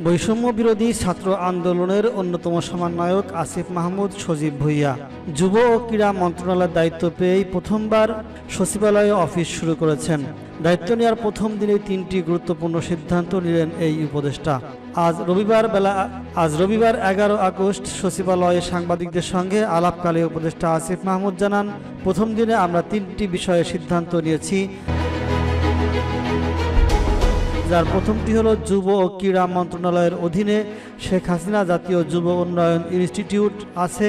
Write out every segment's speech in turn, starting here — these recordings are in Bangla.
বৈষম্য বিরোধী ছাত্র আন্দোলনের অন্যতম সমন্বয়ক আসিফ মাহমুদ সজীব ভূঁইয়া যুব ও ক্রীড়া মন্ত্রণালয়ের দায়িত্ব পেয়েই প্রথমবার সচিবালয়ে অফিস শুরু করেছেন। দায়িত্ব নেওয়ার প্রথম দিনে 3টি গুরুত্বপূর্ণ সিদ্ধান্ত নিলেন এই উপদেষ্টা। আজ রবিবার 11 আগস্ট সচিবালয়ে সাংবাদিকদের সঙ্গে আলাপকালে উপদেষ্টা আসিফ মাহমুদ জানান, প্রথম দিনে আমরা 3টি বিষয়ে সিদ্ধান্ত নিয়েছি, যার প্রথমটি হলো যুব ও ক্রীড়া মন্ত্রণালয়ের অধীনে শেখ হাসিনা জাতীয় যুব উন্নয়ন ইনস্টিটিউট আছে,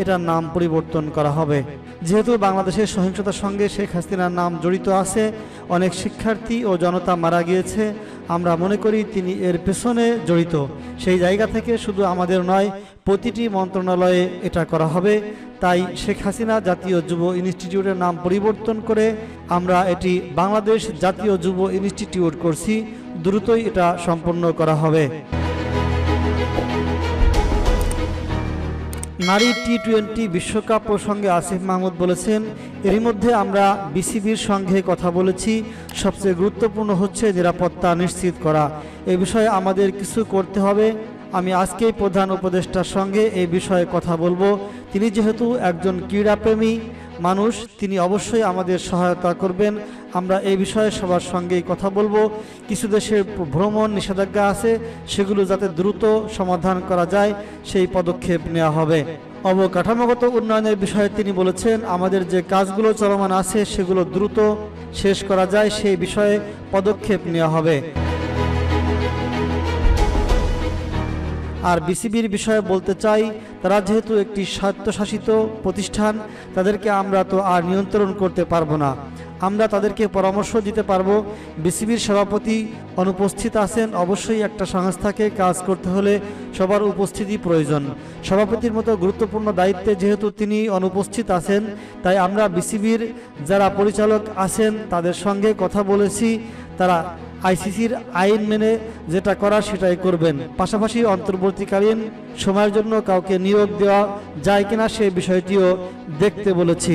এটার নাম পরিবর্তন করা হবে। যেহেতু বাংলাদেশের সহিংসতার সঙ্গে শেখ হাসিনার নাম জড়িত আছে, অনেক শিক্ষার্থী ও জনতা মারা গিয়েছে, আমরা মনে করি তিনি এর পেছনে জড়িত। সেই জায়গা থেকে শুধু আমাদের নয়, প্রতিটি মন্ত্রণালয়ে এটা করা হবে। তাই শেখ হাসিনা জাতীয় যুব ইনস্টিটিউটের নাম পরিবর্তন করে আমরা এটি বাংলাদেশ জাতীয় যুব ইনস্টিটিউট করছি। দ্রুতই এটা সম্পন্ন করা হবে। নারী টি-20 বিশ্বকাপ প্রসঙ্গে আসিফ মাহমুদ বলেছেন, এরই মধ্যে আমরা বিসিবির সঙ্গে কথা বলেছি। সবচেয়ে গুরুত্বপূর্ণ হচ্ছে নিরাপত্তা নিশ্চিত করা। এ বিষয়ে আমাদের কিছু করতে হবে। আমি আজকেই প্রধান উপদেষ্টার সঙ্গে এই বিষয়ে কথা বলবো। তিনি যেহেতু একজন ক্রীড়াপ্রেমী মানুষ, তিনি অবশ্যই আমাদের সহায়তা করবেন। আমরা এই বিষয়ে সবার সঙ্গেই কথা বলবো। কিছু দেশের ভ্রমণ নিষেধাজ্ঞা আছে, সেগুলো যাতে দ্রুত সমাধান করা যায় সেই পদক্ষেপ নেওয়া হবে। অবকাঠামোগত উন্নয়নের বিষয়ে তিনি বলেছেন, আমাদের যে কাজগুলো চলমান আছে সেগুলো দ্রুত শেষ করা যায় সেই বিষয়ে পদক্ষেপ নেওয়া হবে। আর বিসিবির বিষয়ে বলতে চাই, তারা যেহেতু একটি স্বায়ত্তশাসিত প্রতিষ্ঠান, তাদেরকে আমরা তো আর নিয়ন্ত্রণ করতে পারবো না। আমরা তাদেরকে পরামর্শ দিতে পারবো। বিসিবির সভাপতি অনুপস্থিত আছেন। অবশ্যই একটা সংস্থাকে কাজ করতে হলে সবার উপস্থিতি প্রয়োজন। সভাপতির মতো গুরুত্বপূর্ণ দায়িত্বে যেহেতু তিনি অনুপস্থিত আছেন, তাই আমরা বিসিবির যারা পরিচালক আছেন তাদের সঙ্গে কথা বলেছি। তারা আইসিসির আইন মেনে যেটা করার সেটাই করবেন। পাশাপাশি অন্তর্বর্তীকালীন সময়ের জন্য কাউকে নিয়োগ দেওয়া যায় কিনা সে বিষয়টিও দেখতে বলেছি।